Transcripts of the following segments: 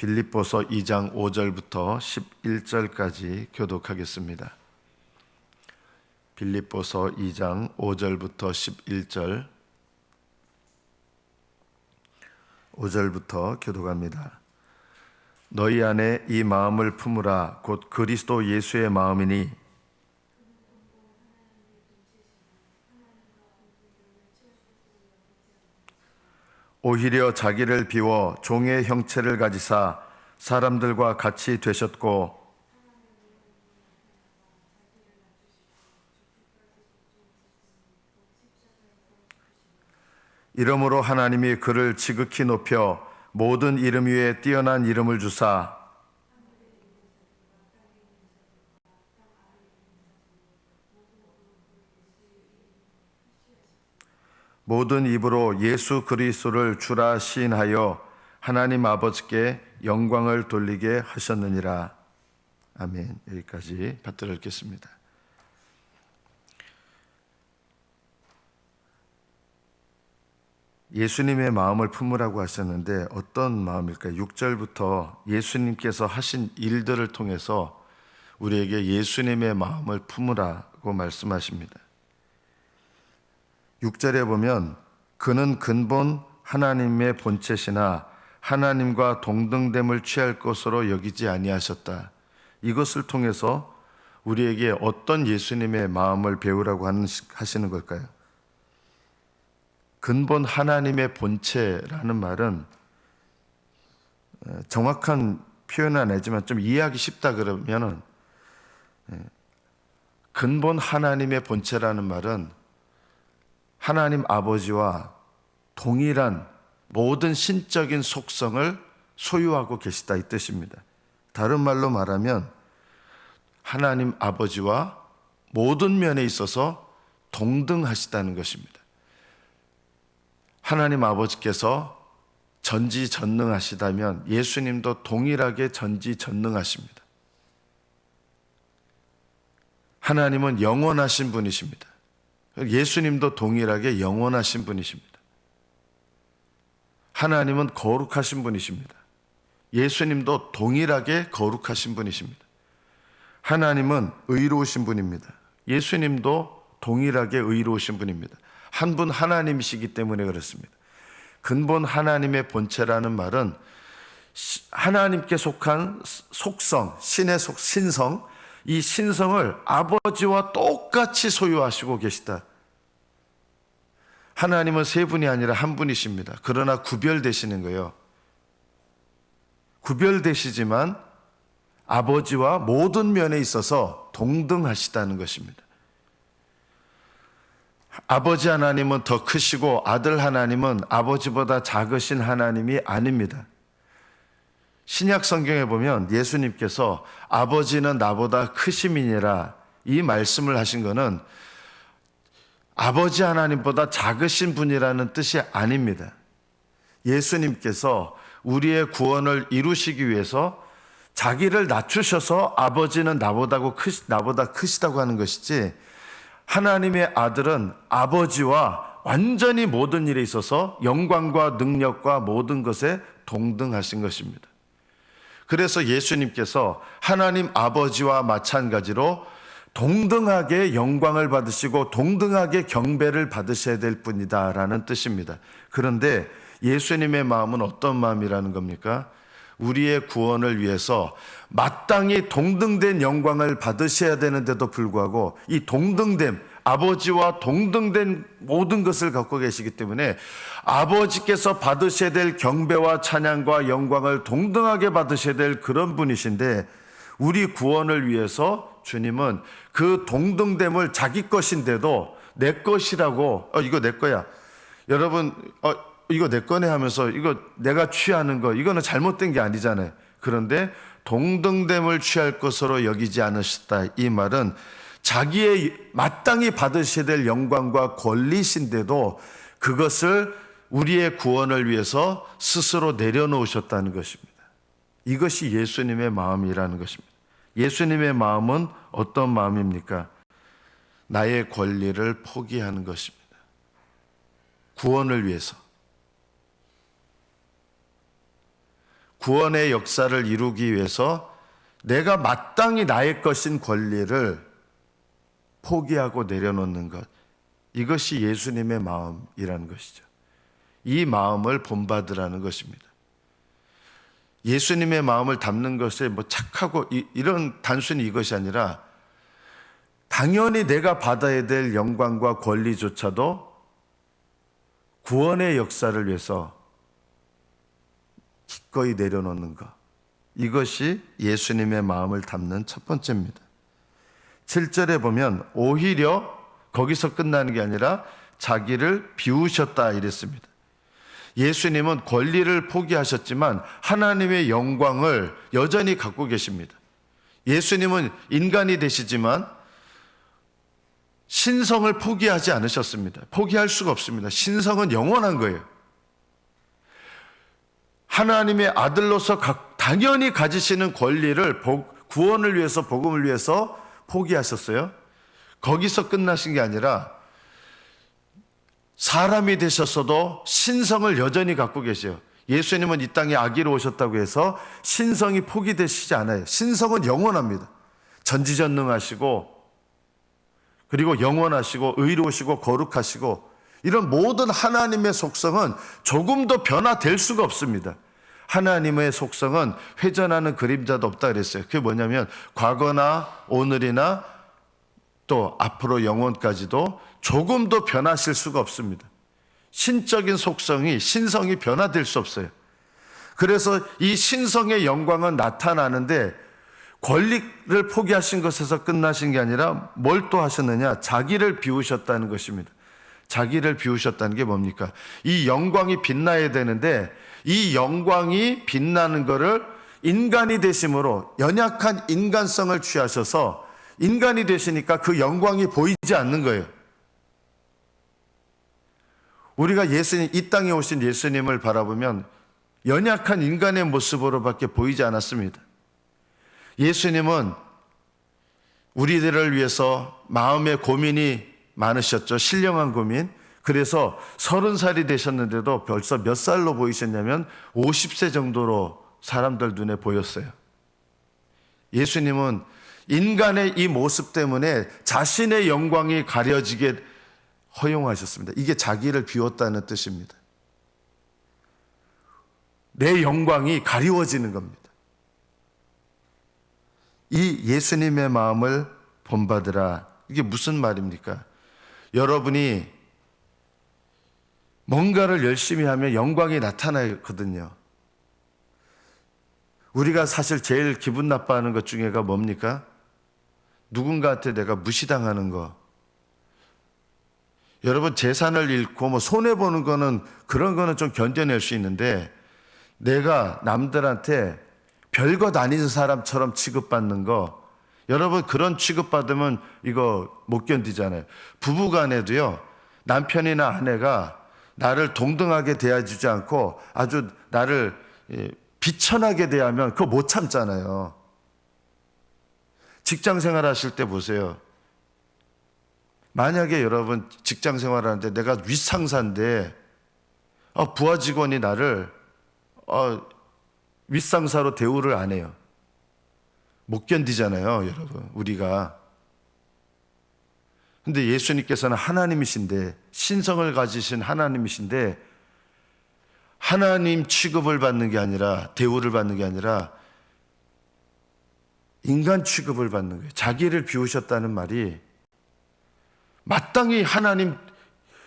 빌립보서 2장 5절부터 11절까지 교독하겠습니다. 빌립보서 2장 5절부터 5절부터 교독합니다. 너희 안에 이 마음을 품으라. 곧 그리스도 예수의 마음이니 오히려 자기를 비워 종의 형체를 가지사 사람들과 같이 되셨고 이러므로 하나님이 그를 지극히 높여 모든 이름 위에 뛰어난 이름을 주사 모든 입으로 예수 그리스도를 주라 시인하여 하나님 아버지께 영광을 돌리게 하셨느니라. 아멘. 여기까지 받들어 읽겠습니다. 예수님의 마음을 품으라고 하셨는데 어떤 마음일까요? 6절부터 예수님께서 하신 일들을 통해서 우리에게 예수님의 마음을 품으라고 말씀하십니다. 6절에 보면 그는 근본 하나님의 본체시나 하나님과 동등됨을 취할 것으로 여기지 아니하셨다. 이것을 통해서 우리에게 어떤 예수님의 마음을 배우라고 하시는 걸까요? 근본 하나님의 본체라는 말은 정확한 표현은 아니지만 좀 이해하기 쉽다 그러면은 근본 하나님의 본체라는 말은 하나님 아버지와 동일한 모든 신적인 속성을 소유하고 계시다 이 뜻입니다. 다른 말로 말하면 하나님 아버지와 모든 면에 있어서 동등하시다는 것입니다. 하나님 아버지께서 전지전능하시다면 예수님도 동일하게 전지전능하십니다. 하나님은 영원하신 분이십니다. 예수님도 동일하게 영원하신 분이십니다. 하나님은 거룩하신 분이십니다. 예수님도 동일하게 거룩하신 분이십니다. 하나님은 의로우신 분입니다. 예수님도 동일하게 의로우신 분입니다. 한 분 하나님이시기 때문에 그렇습니다. 근본 하나님의 본체라는 말은 하나님께 속한 속성, 신의 신성, 이 신성을 아버지와 똑같이 소유하시고 계시다. 하나님은 세 분이 아니라 한 분이십니다. 그러나 구별되시는 거예요. 구별되시지만 아버지와 모든 면에 있어서 동등하시다는 것입니다. 아버지 하나님은 더 크시고 아들 하나님은 아버지보다 작으신 하나님이 아닙니다. 신약 성경에 보면 예수님께서 아버지는 나보다 크심이니라 이 말씀을 하신 것은 아버지 하나님보다 작으신 분이라는 뜻이 아닙니다. 예수님께서 우리의 구원을 이루시기 위해서 자기를 낮추셔서 아버지는 나보다 크시다고 하는 것이지 하나님의 아들은 아버지와 완전히 모든 일에 있어서 영광과 능력과 모든 것에 동등하신 것입니다. 그래서 예수님께서 하나님 아버지와 마찬가지로 동등하게 영광을 받으시고 동등하게 경배를 받으셔야 될 분이다라는 뜻입니다. 그런데 예수님의 마음은 어떤 마음이라는 겁니까? 우리의 구원을 위해서 마땅히 동등된 영광을 받으셔야 되는데도 불구하고 이 동등됨, 아버지와 동등된 모든 것을 갖고 계시기 때문에 아버지께서 받으셔야 될 경배와 찬양과 영광을 동등하게 받으셔야 될 그런 분이신데 우리 구원을 위해서 주님은 그 동등됨을 자기 것인데도 내 것이라고 이거 내 거야. 여러분 이거 내 거네 하면서 이거 내가 취하는 거 이거는 잘못된 게 아니잖아요. 그런데 동등됨을 취할 것으로 여기지 않으셨다. 이 말은 자기의 마땅히 받으셔야 될 영광과 권리신데도 그것을 우리의 구원을 위해서 스스로 내려놓으셨다는 것입니다. 이것이 예수님의 마음이라는 것입니다. 예수님의 마음은 어떤 마음입니까? 나의 권리를 포기하는 것입니다. 구원을 위해서. 구원의 역사를 이루기 위해서 내가 마땅히 나의 것인 권리를 포기하고 내려놓는 것, 이것이 예수님의 마음이라는 것이죠. 이 마음을 본받으라는 것입니다. 예수님의 마음을 담는 것에 뭐 착하고 이런 단순히 이것이 아니라 당연히 내가 받아야 될 영광과 권리조차도 구원의 역사를 위해서 기꺼이 내려놓는 것, 이것이 예수님의 마음을 담는 첫 번째입니다. 7절에 보면 오히려 거기서 끝나는 게 아니라 자기를 비우셨다 이랬습니다. 예수님은 권리를 포기하셨지만 하나님의 영광을 여전히 갖고 계십니다. 예수님은 인간이 되시지만 신성을 포기하지 않으셨습니다. 포기할 수가 없습니다. 신성은 영원한 거예요. 하나님의 아들로서 당연히 가지시는 권리를 구원을 위해서, 복음을 위해서 포기하셨어요. 거기서 끝나신 게 아니라 사람이 되셨어도 신성을 여전히 갖고 계세요. 예수님은 이 땅에 아기로 오셨다고 해서 신성이 포기되시지 않아요. 신성은 영원합니다. 전지전능하시고, 그리고 영원하시고, 의로우시고, 거룩하시고, 이런 모든 하나님의 속성은 조금도 변화될 수가 없습니다. 하나님의 속성은 회전하는 그림자도 없다 그랬어요. 그게 뭐냐면 과거나 오늘이나 또 앞으로 영원까지도 조금도 변하실 수가 없습니다. 신적인 속성이, 신성이 변화될 수 없어요. 그래서 이 신성의 영광은 나타나는데 권리를 포기하신 것에서 끝나신 게 아니라 뭘 또 하셨느냐? 자기를 비우셨다는 것입니다. 자기를 비우셨다는 게 뭡니까? 이 영광이 빛나야 되는데 이 영광이 빛나는 것을 인간이 되심으로 연약한 인간성을 취하셔서 인간이 되시니까 그 영광이 보이지 않는 거예요. 우리가 이 땅에 오신 예수님을 바라보면 연약한 인간의 모습으로밖에 보이지 않았습니다. 예수님은 우리들을 위해서 마음의 고민이 많으셨죠. 신령한 고민. 그래서 30살이 되셨는데도 벌써 몇 살로 보이셨냐면 50세 정도로 사람들 눈에 보였어요. 예수님은 인간의 이 모습 때문에 자신의 영광이 가려지게 허용하셨습니다. 이게 자기를 비웠다는 뜻입니다. 내 영광이 가리워지는 겁니다. 이 예수님의 마음을 본받으라. 이게 무슨 말입니까? 여러분이 뭔가를 열심히 하면 영광이 나타나거든요. 우리가 사실 제일 기분 나빠하는 것 중에가 뭡니까? 누군가한테 내가 무시당하는 거. 여러분 재산을 잃고 뭐 손해보는 거는 그런 거는 좀 견뎌낼 수 있는데 내가 남들한테 별것 아닌 사람처럼 취급받는 거, 여러분 그런 취급받으면 이거 못 견디잖아요. 부부간에도요, 남편이나 아내가 나를 동등하게 대해주지 않고 아주 나를 비천하게 대하면 그거 못 참잖아요. 직장 생활 하실 때 보세요. 만약에 여러분 직장 생활하는데 내가 윗상사인데 부하 직원이 나를 윗상사로 대우를 안 해요. 못 견디잖아요, 여러분, 우리가. 근데 예수님께서는 하나님이신데, 신성을 가지신 하나님이신데, 하나님 취급을 받는 게 아니라, 대우를 받는 게 아니라, 인간 취급을 받는 거예요. 자기를 비우셨다는 말이, 마땅히 하나님,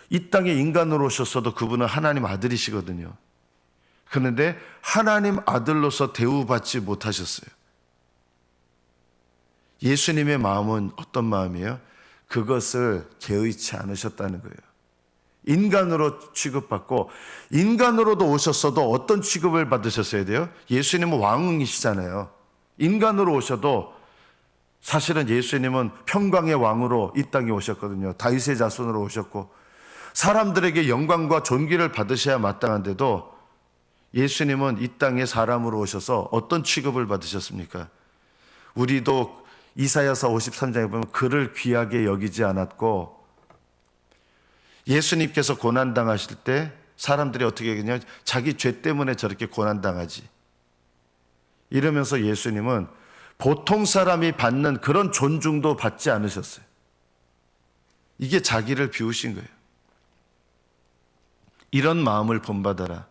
이 땅에 인간으로 오셨어도 그분은 하나님 아들이시거든요. 그런데 하나님 아들로서 대우받지 못하셨어요. 예수님의 마음은 어떤 마음이에요? 그것을 개의치 않으셨다는 거예요. 인간으로 취급받고 인간으로도 오셨어도 어떤 취급을 받으셨어야 돼요? 예수님은 왕이시잖아요. 인간으로 오셔도 사실은 예수님은 평강의 왕으로 이 땅에 오셨거든요. 다윗의 자손으로 오셨고 사람들에게 영광과 존귀를 받으셔야 마땅한데도 예수님은 이 땅에 사람으로 오셔서 어떤 취급을 받으셨습니까? 우리도 이사야서 53장에 보면 그를 귀하게 여기지 않았고, 예수님께서 고난당하실 때 사람들이 어떻게 얘기하냐, 자기 죄 때문에 저렇게 고난당하지. 이러면서 예수님은 보통 사람이 받는 그런 존중도 받지 않으셨어요. 이게 자기를 비우신 거예요. 이런 마음을 본받아라.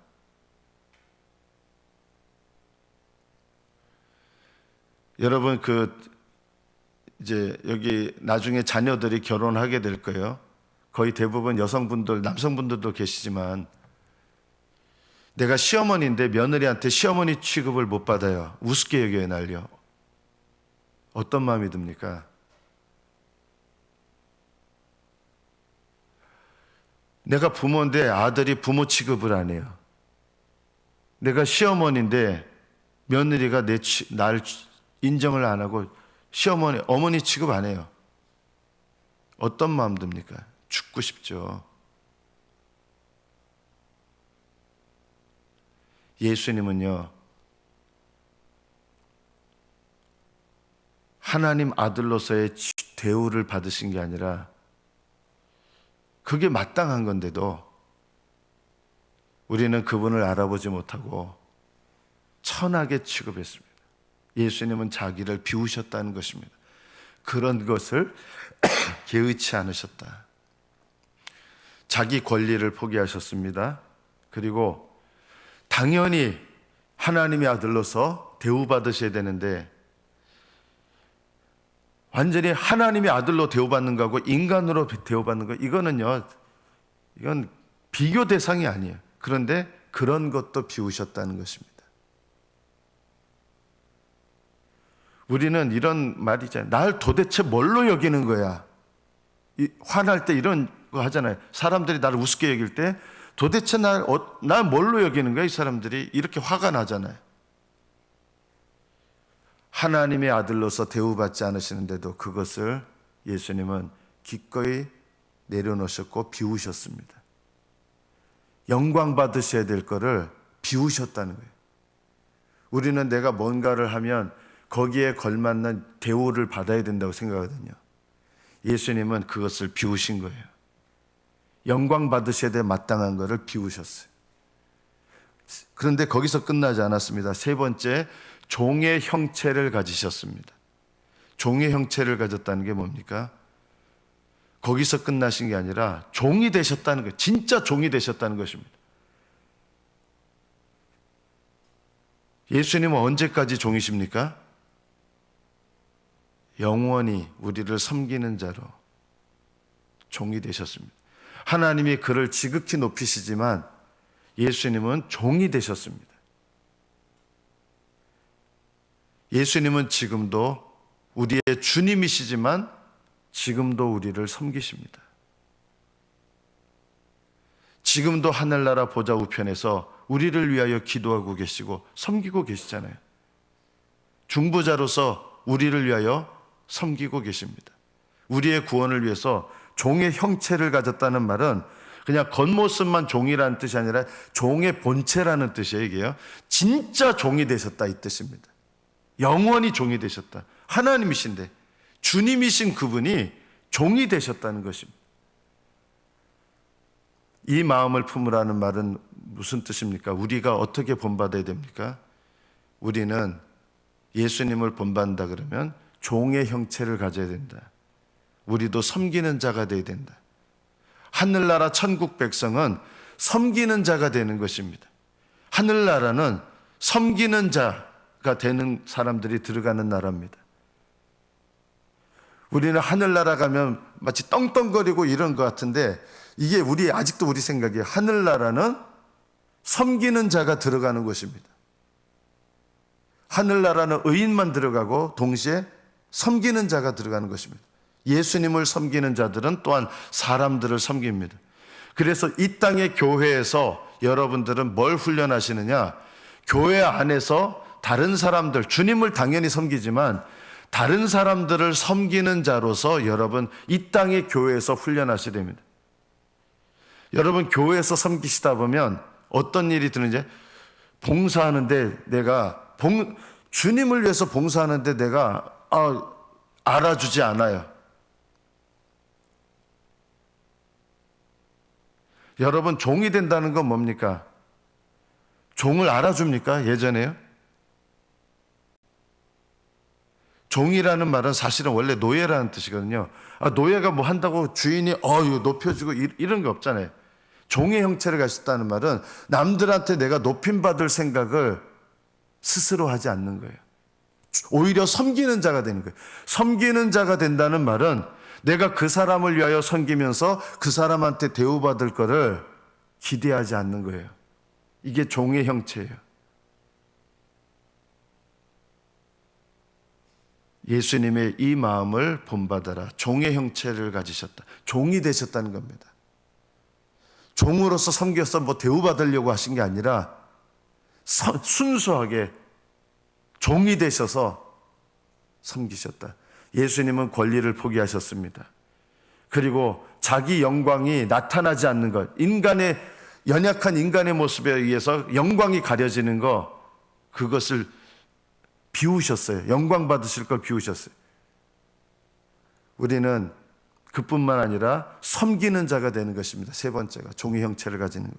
여러분, 이제 여기 나중에 자녀들이 결혼하게 될 거예요. 거의 대부분 여성분들, 남성분들도 계시지만, 내가 시어머니인데 며느리한테 시어머니 취급을 못 받아요. 우습게 여겨요, 날려. 어떤 마음이 듭니까? 내가 부모인데 아들이 부모 취급을 안 해요. 내가 시어머니인데 며느리가 날 인정을 안 하고 어머니 취급 안 해요. 어떤 마음 듭니까? 죽고 싶죠. 예수님은요, 하나님 아들로서의 대우를 받으신 게 아니라 그게 마땅한 건데도 우리는 그분을 알아보지 못하고 천하게 취급했습니다. 예수님은 자기를 비우셨다는 것입니다. 그런 것을 개의치 않으셨다. 자기 권리를 포기하셨습니다. 그리고 당연히 하나님의 아들로서 대우받으셔야 되는데 완전히 하나님의 아들로 대우받는 거하고 인간으로 대우받는 거, 이건 비교 대상이 아니에요. 그런데 그런 것도 비우셨다는 것입니다. 우리는 이런 말이잖아요. 날 도대체 뭘로 여기는 거야? 화날 때 이런 거 하잖아요. 사람들이 나를 우습게 여길 때 도대체 날 뭘로 여기는 거야? 이 사람들이 이렇게 화가 나잖아요. 하나님의 아들로서 대우받지 않으시는데도 그것을 예수님은 기꺼이 내려놓으셨고 비우셨습니다. 영광 받으셔야 될 거를 비우셨다는 거예요. 우리는 내가 뭔가를 하면 거기에 걸맞는 대우를 받아야 된다고 생각하거든요. 예수님은 그것을 비우신 거예요. 영광 받으셔야 될 마땅한 거를 비우셨어요. 그런데 거기서 끝나지 않았습니다. 세 번째, 종의 형체를 가지셨습니다. 종의 형체를 가졌다는 게 뭡니까? 거기서 끝나신 게 아니라 종이 되셨다는 거예요. 진짜 종이 되셨다는 것입니다. 예수님은 언제까지 종이십니까? 영원히 우리를 섬기는 자로 종이 되셨습니다. 하나님이 그를 지극히 높이시지만 예수님은 종이 되셨습니다. 예수님은 지금도 우리의 주님이시지만 지금도 우리를 섬기십니다. 지금도 하늘나라 보좌 우편에서 우리를 위하여 기도하고 계시고 섬기고 계시잖아요. 중보자로서 우리를 위하여 섬기고 계십니다. 우리의 구원을 위해서 종의 형체를 가졌다는 말은 그냥 겉모습만 종이라는 뜻이 아니라 종의 본체라는 뜻이에요. 이게요. 진짜 종이 되셨다 이 뜻입니다. 영원히 종이 되셨다. 하나님이신데 주님이신 그분이 종이 되셨다는 것입니다. 이 마음을 품으라는 말은 무슨 뜻입니까? 우리가 어떻게 본받아야 됩니까? 우리는 예수님을 본받는다 그러면 종의 형체를 가져야 된다. 우리도 섬기는 자가 되어야 된다. 하늘나라 천국 백성은 섬기는 자가 되는 것입니다. 하늘나라는 섬기는 자가 되는 사람들이 들어가는 나라입니다. 우리는 하늘나라 가면 마치 떵떵거리고 이런 것 같은데 이게 아직도 우리 생각이에요. 하늘나라는 섬기는 자가 들어가는 곳입니다. 하늘나라는 의인만 들어가고 동시에 섬기는 자가 들어가는 것입니다. 예수님을 섬기는 자들은 또한 사람들을 섬깁니다. 그래서 이 땅의 교회에서 여러분들은 뭘 훈련하시느냐? 교회 안에서 다른 사람들, 주님을 당연히 섬기지만 다른 사람들을 섬기는 자로서 여러분 이 땅의 교회에서 훈련하셔야 됩니다. 여러분 교회에서 섬기시다 보면 어떤 일이 드는지 봉사하는데 주님을 위해서 봉사하는데 내가 알아주지 않아요. 여러분 종이 된다는 건 뭡니까? 종을 알아줍니까? 예전에요? 종이라는 말은 사실은 원래 노예라는 뜻이거든요. 노예가 뭐 한다고 주인이 이거 높여주고 이런 게 없잖아요. 종의 형체를 가졌다는 말은 남들한테 내가 높임받을 생각을 스스로 하지 않는 거예요. 오히려 섬기는 자가 되는 거예요. 섬기는 자가 된다는 말은 내가 그 사람을 위하여 섬기면서 그 사람한테 대우받을 거를 기대하지 않는 거예요. 이게 종의 형체예요. 예수님의 이 마음을 본받아라. 종의 형체를 가지셨다. 종이 되셨다는 겁니다. 종으로서 섬겨서 뭐 대우받으려고 하신 게 아니라 순수하게 종이 되셔서 섬기셨다. 예수님은 권리를 포기하셨습니다. 그리고 자기 영광이 나타나지 않는 것, 연약한 인간의 모습에 의해서 영광이 가려지는 것, 그것을 비우셨어요. 영광 받으실 걸 비우셨어요. 우리는 그뿐만 아니라 섬기는 자가 되는 것입니다. 세 번째가 종의 형체를 가지는 것.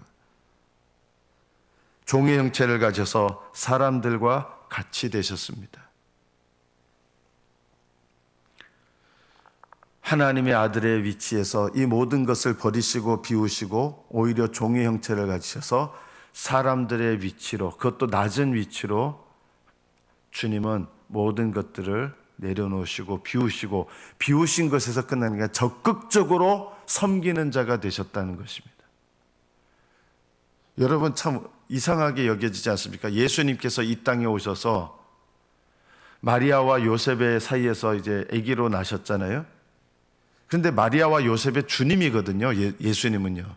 종의 형체를 가져서 사람들과 같이 되셨습니다. 하나님의 아들의 위치에서 이 모든 것을 버리시고 비우시고 오히려 종의 형체를 가지셔서 사람들의 위치로, 그것도 낮은 위치로 주님은 모든 것들을 내려놓으시고 비우시고, 비우신 것에서 끝나는 게 적극적으로 섬기는 자가 되셨다는 것입니다. 여러분 참 이상하게 여겨지지 않습니까? 예수님께서 이 땅에 오셔서 마리아와 요셉의 사이에서 이제 아기로 나셨잖아요. 그런데 마리아와 요셉의 주님이거든요. 예수님은요.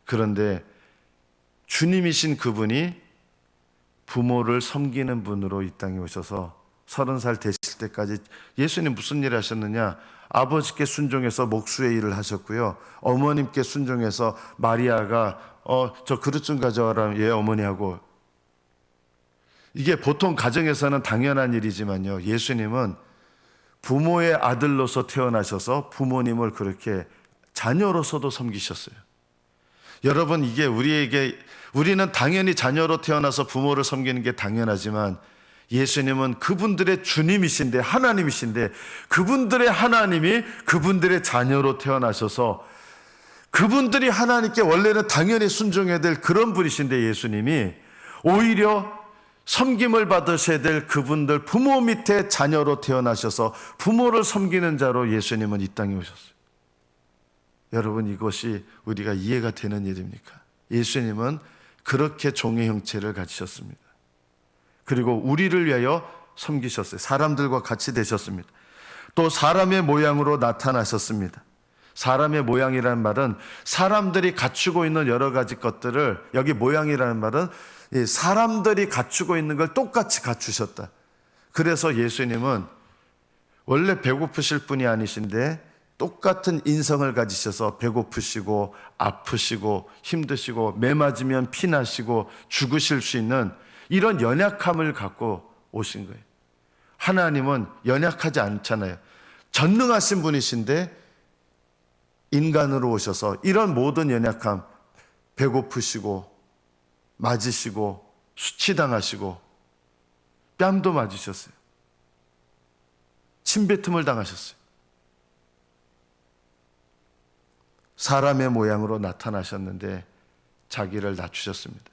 그런데 주님이신 그분이 부모를 섬기는 분으로 이 땅에 오셔서 30살 되실 때까지 예수님 무슨 일을 하셨느냐? 아버지께 순종해서 목수의 일을 하셨고요. 어머님께 순종해서 마리아가 저 그릇 좀 가져와라. 예, 어머니하고. 이게 보통 가정에서는 당연한 일이지만요. 예수님은 부모의 아들로서 태어나셔서 부모님을 그렇게 자녀로서도 섬기셨어요. 여러분, 이게 우리는 당연히 자녀로 태어나서 부모를 섬기는 게 당연하지만 예수님은 그분들의 주님이신데, 하나님이신데, 그분들의 하나님이 그분들의 자녀로 태어나셔서 그분들이 하나님께 원래는 당연히 순종해야 될 그런 분이신데, 예수님이 오히려 섬김을 받으셔야 될 그분들 부모 밑에 자녀로 태어나셔서 부모를 섬기는 자로 예수님은 이 땅에 오셨어요. 여러분, 이것이 우리가 이해가 되는 일입니까? 예수님은 그렇게 종의 형체를 가지셨습니다. 그리고 우리를 위하여 섬기셨어요. 사람들과 같이 되셨습니다. 또 사람의 모양으로 나타나셨습니다. 사람의 모양이라는 말은 사람들이 갖추고 있는 여러 가지 것들을, 여기 모양이라는 말은 사람들이 갖추고 있는 걸 똑같이 갖추셨다. 그래서 예수님은 원래 배고프실 분이 아니신데 똑같은 인성을 가지셔서 배고프시고 아프시고 힘드시고 매 맞으면 피나시고 죽으실 수 있는 이런 연약함을 갖고 오신 거예요. 하나님은 연약하지 않잖아요. 전능하신 분이신데 인간으로 오셔서 이런 모든 연약함, 배고프시고 맞으시고 수치당하시고 뺨도 맞으셨어요. 침뱉음을 당하셨어요. 사람의 모양으로 나타나셨는데 자기를 낮추셨습니다.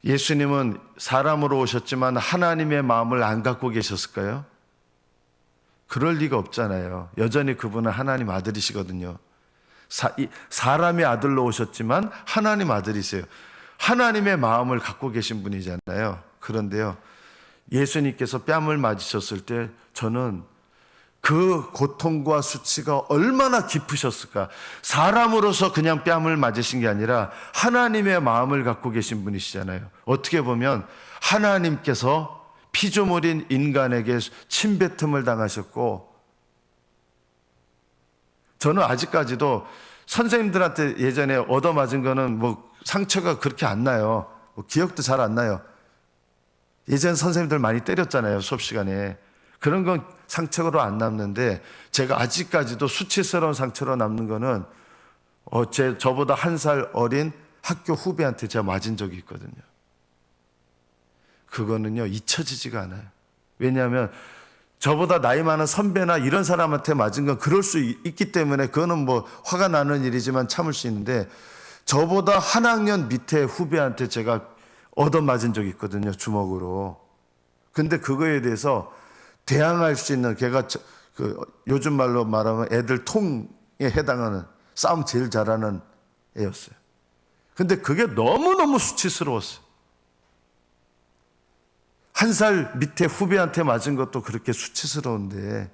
예수님은 사람으로 오셨지만 하나님의 마음을 안 갖고 계셨을까요? 그럴 리가 없잖아요. 여전히 그분은 하나님 아들이시거든요. 사람의 아들로 오셨지만 하나님 아들이세요. 하나님의 마음을 갖고 계신 분이잖아요. 그런데요, 예수님께서 뺨을 맞으셨을 때 저는 그 고통과 수치가 얼마나 깊으셨을까. 사람으로서 그냥 뺨을 맞으신 게 아니라 하나님의 마음을 갖고 계신 분이시잖아요. 어떻게 보면 하나님께서 피조물인 인간에게 침뱉음을 당하셨고, 저는 아직까지도 선생님들한테 예전에 얻어맞은 거는 뭐 상처가 그렇게 안 나요. 뭐 기억도 잘 안 나요. 예전 선생님들 많이 때렸잖아요, 수업 시간에. 그런 건 상처로 안 남는데 제가 아직까지도 수치스러운 상처로 남는 거는 저보다 1살 어린 학교 후배한테 제가 맞은 적이 있거든요. 그거는요, 잊혀지지가 않아요. 왜냐하면 저보다 나이 많은 선배나 이런 사람한테 맞은 건 그럴 수 있기 때문에 그거는 뭐 화가 나는 일이지만 참을 수 있는데, 저보다 한 학년 밑에 후배한테 제가 얻어맞은 적이 있거든요, 주먹으로. 근데 그거에 대해서 대항할 수 있는, 걔가 요즘 말로 말하면 애들 통에 해당하는, 싸움 제일 잘하는 애였어요. 근데 그게 너무너무 수치스러웠어요. 한 살 밑에 후배한테 맞은 것도 그렇게 수치스러운데,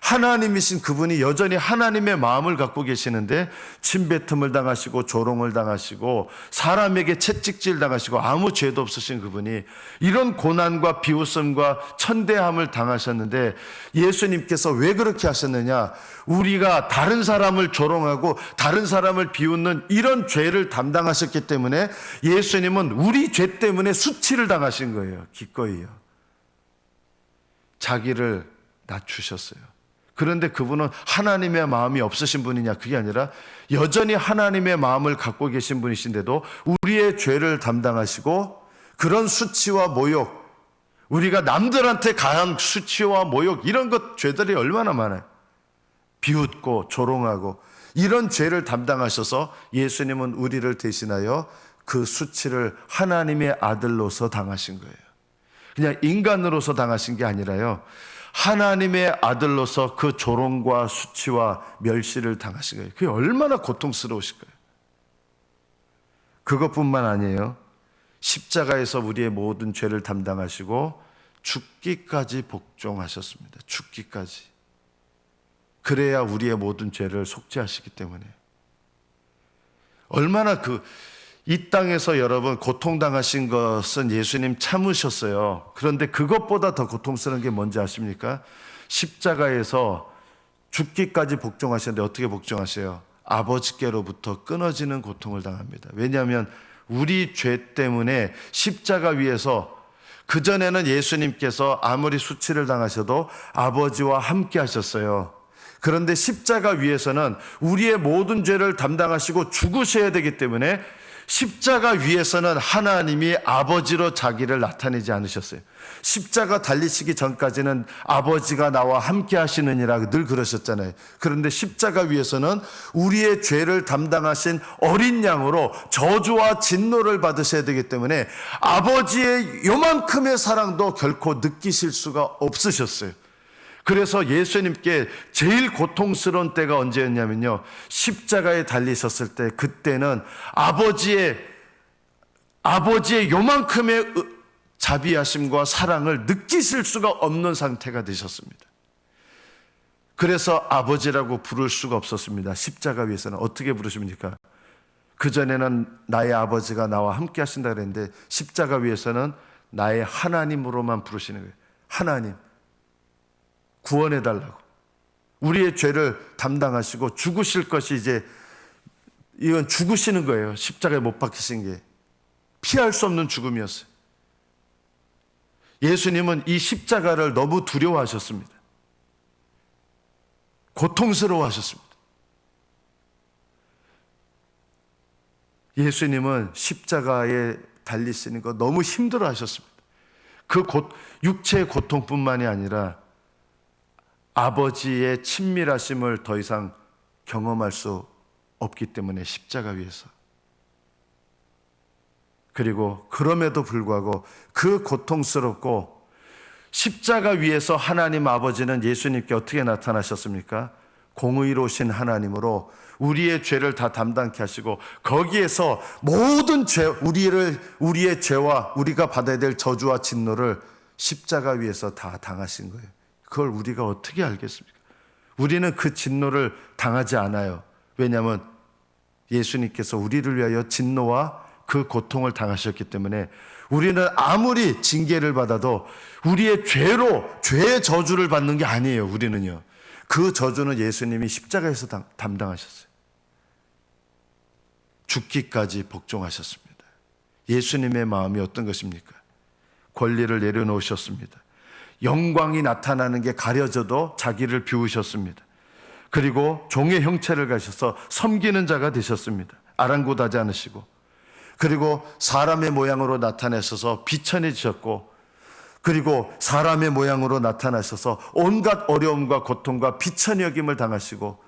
하나님이신 그분이 여전히 하나님의 마음을 갖고 계시는데 침뱉음을 당하시고 조롱을 당하시고 사람에게 채찍질 당하시고 아무 죄도 없으신 그분이 이런 고난과 비웃음과 천대함을 당하셨는데, 예수님께서 왜 그렇게 하셨느냐? 우리가 다른 사람을 조롱하고 다른 사람을 비웃는 이런 죄를 담당하셨기 때문에 예수님은 우리 죄 때문에 수치를 당하신 거예요. 기꺼이요. 자기를 낮추셨어요. 그런데 그분은 하나님의 마음이 없으신 분이냐? 그게 아니라 여전히 하나님의 마음을 갖고 계신 분이신데도 우리의 죄를 담당하시고, 그런 수치와 모욕, 우리가 남들한테 가한 수치와 모욕, 이런 것 죄들이 얼마나 많아요. 비웃고 조롱하고 이런 죄를 담당하셔서 예수님은 우리를 대신하여 그 수치를 하나님의 아들로서 당하신 거예요. 그냥 인간으로서 당하신 게 아니라요, 하나님의 아들로서 그 조롱과 수치와 멸시를 당하신 거예요. 그게 얼마나 고통스러우실까요? 그것뿐만 아니에요. 십자가에서 우리의 모든 죄를 담당하시고 죽기까지 복종하셨습니다. 죽기까지. 그래야 우리의 모든 죄를 속죄하시기 때문에. 얼마나 이 땅에서 여러분 고통당하신 것은 예수님 참으셨어요. 그런데 그것보다 더 고통스러운 게 뭔지 아십니까? 십자가에서 죽기까지 복종하셨는데 어떻게 복종하세요? 아버지께로부터 끊어지는 고통을 당합니다. 왜냐하면 우리 죄 때문에 십자가 위에서, 그전에는 예수님께서 아무리 수치를 당하셔도 아버지와 함께 하셨어요. 그런데 십자가 위에서는 우리의 모든 죄를 담당하시고 죽으셔야 되기 때문에 십자가 위에서는 하나님이 아버지로 자기를 나타내지 않으셨어요. 십자가 달리시기 전까지는 아버지가 나와 함께 하시느니라 늘 그러셨잖아요. 그런데 십자가 위에서는 우리의 죄를 담당하신 어린 양으로 저주와 진노를 받으셔야 되기 때문에 아버지의 요만큼의 사랑도 결코 느끼실 수가 없으셨어요. 그래서 예수님께 제일 고통스러운 때가 언제였냐면요, 십자가에 달리셨을 때, 그때는 아버지의 요만큼의 자비하심과 사랑을 느끼실 수가 없는 상태가 되셨습니다. 그래서 아버지라고 부를 수가 없었습니다. 십자가 위에서는 어떻게 부르십니까? 그전에는 나의 아버지가 나와 함께 하신다 그랬는데 십자가 위에서는 나의 하나님으로만 부르시는 거예요. 하나님, 구원해달라고. 우리의 죄를 담당하시고 죽으실 것이 이건 죽으시는 거예요. 십자가에 못 박히신 게. 피할 수 없는 죽음이었어요. 예수님은 이 십자가를 너무 두려워하셨습니다. 고통스러워하셨습니다. 예수님은 십자가에 달리시는 거 너무 힘들어 하셨습니다. 육체의 고통뿐만이 아니라 아버지의 친밀하심을 더 이상 경험할 수 없기 때문에 십자가 위에서. 그리고 그럼에도 불구하고 그 고통스럽고 십자가 위에서 하나님 아버지는 예수님께 어떻게 나타나셨습니까? 공의로우신 하나님으로 우리의 죄를 다 담당케 하시고 거기에서 모든 죄, 우리의 죄와 우리가 받아야 될 저주와 진노를 십자가 위에서 다 당하신 거예요. 그걸 우리가 어떻게 알겠습니까? 우리는 그 진노를 당하지 않아요. 왜냐하면 예수님께서 우리를 위하여 진노와 그 고통을 당하셨기 때문에 우리는 아무리 징계를 받아도 우리의 죄의 저주를 받는 게 아니에요. 우리는요. 그 저주는 예수님이 십자가에서 담당하셨어요. 죽기까지 복종하셨습니다. 예수님의 마음이 어떤 것입니까? 권리를 내려놓으셨습니다. 영광이 나타나는 게 가려져도 자기를 비우셨습니다. 그리고 종의 형체를 가셔서 섬기는 자가 되셨습니다. 아랑곳하지 않으시고, 그리고 사람의 모양으로 나타내셔서 비천해지셨고, 그리고 사람의 모양으로 나타나셔서 온갖 어려움과 고통과 비천히 여김을 당하시고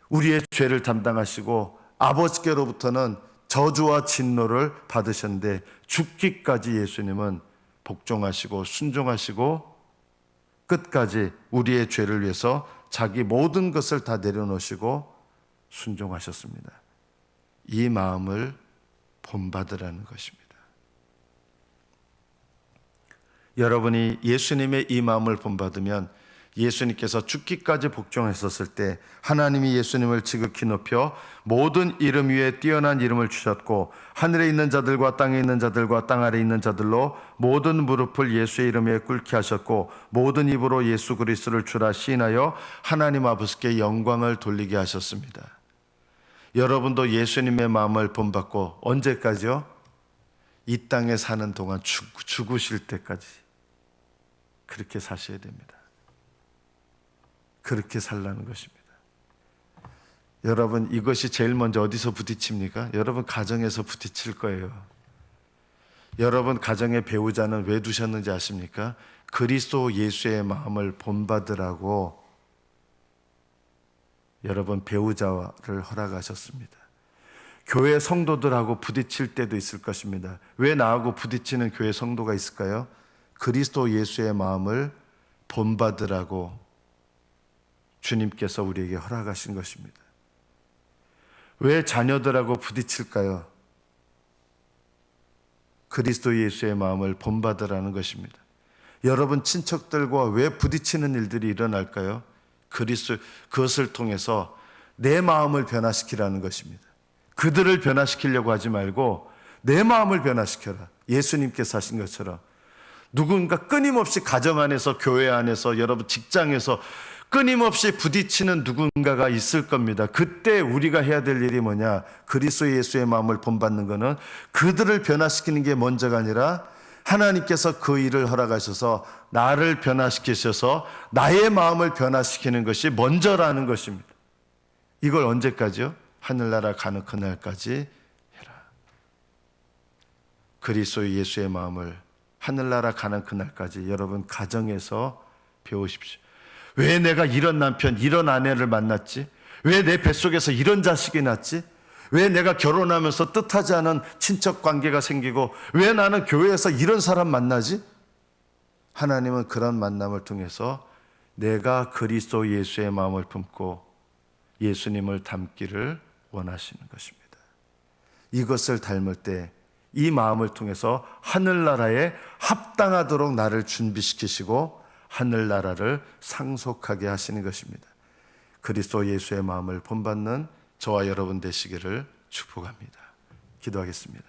우리의 죄를 담당하시고 아버지께로부터는 저주와 진노를 받으셨는데 죽기까지 예수님은 복종하시고 순종하시고 끝까지 우리의 죄를 위해서 자기 모든 것을 다 내려놓으시고 순종하셨습니다. 이 마음을 본받으라는 것입니다. 여러분이 예수님의 이 마음을 본받으면 예수님께서 죽기까지 복종했었을 때 하나님이 예수님을 지극히 높여 모든 이름 위에 뛰어난 이름을 주셨고 하늘에 있는 자들과 땅에 있는 자들과 땅 아래에 있는 자들로 모든 무릎을 예수의 이름에 꿇게 하셨고 모든 입으로 예수 그리스도를 주라 시인하여 하나님 아버지께 영광을 돌리게 하셨습니다. 여러분도 예수님의 마음을 본받고 언제까지요? 이 땅에 사는 동안 죽으실 때까지 그렇게 사셔야 됩니다. 그렇게 살라는 것입니다. 여러분, 이것이 제일 먼저 어디서 부딪힙니까? 여러분 가정에서 부딪힐 거예요. 여러분 가정의 배우자는 왜 두셨는지 아십니까? 그리스도 예수의 마음을 본받으라고 여러분 배우자를 허락하셨습니다. 교회 성도들하고 부딪힐 때도 있을 것입니다. 왜 나하고 부딪히는 교회 성도가 있을까요? 그리스도 예수의 마음을 본받으라고 주님께서 우리에게 허락하신 것입니다. 왜 자녀들하고 부딪힐까요? 그리스도 예수의 마음을 본받으라는 것입니다. 여러분 친척들과 왜 부딪히는 일들이 일어날까요? 그것을 통해서 내 마음을 변화시키라는 것입니다. 그들을 변화시키려고 하지 말고 내 마음을 변화시켜라. 예수님께서 하신 것처럼 누군가 끊임없이 가정 안에서, 교회 안에서, 여러분 직장에서 끊임없이 부딪히는 누군가가 있을 겁니다. 그때 우리가 해야 될 일이 뭐냐? 그리스도 예수의 마음을 본받는 것은 그들을 변화시키는 게 먼저가 아니라 하나님께서 그 일을 허락하셔서 나를 변화시키셔서 나의 마음을 변화시키는 것이 먼저라는 것입니다. 이걸 언제까지요? 하늘나라 가는 그날까지 해라. 그리스도 예수의 마음을 하늘나라 가는 그날까지 여러분 가정에서 배우십시오. 왜 내가 이런 남편, 이런 아내를 만났지? 왜 내 뱃속에서 이런 자식이 났지? 왜 내가 결혼하면서 뜻하지 않은 친척 관계가 생기고 왜 나는 교회에서 이런 사람 만나지? 하나님은 그런 만남을 통해서 내가 그리스도 예수의 마음을 품고 예수님을 닮기를 원하시는 것입니다. 이것을 닮을 때 이 마음을 통해서 하늘나라에 합당하도록 나를 준비시키시고 하늘나라를 상속하게 하시는 것입니다. 그리스도 예수의 마음을 본받는 저와 여러분 되시기를 축복합니다. 기도하겠습니다.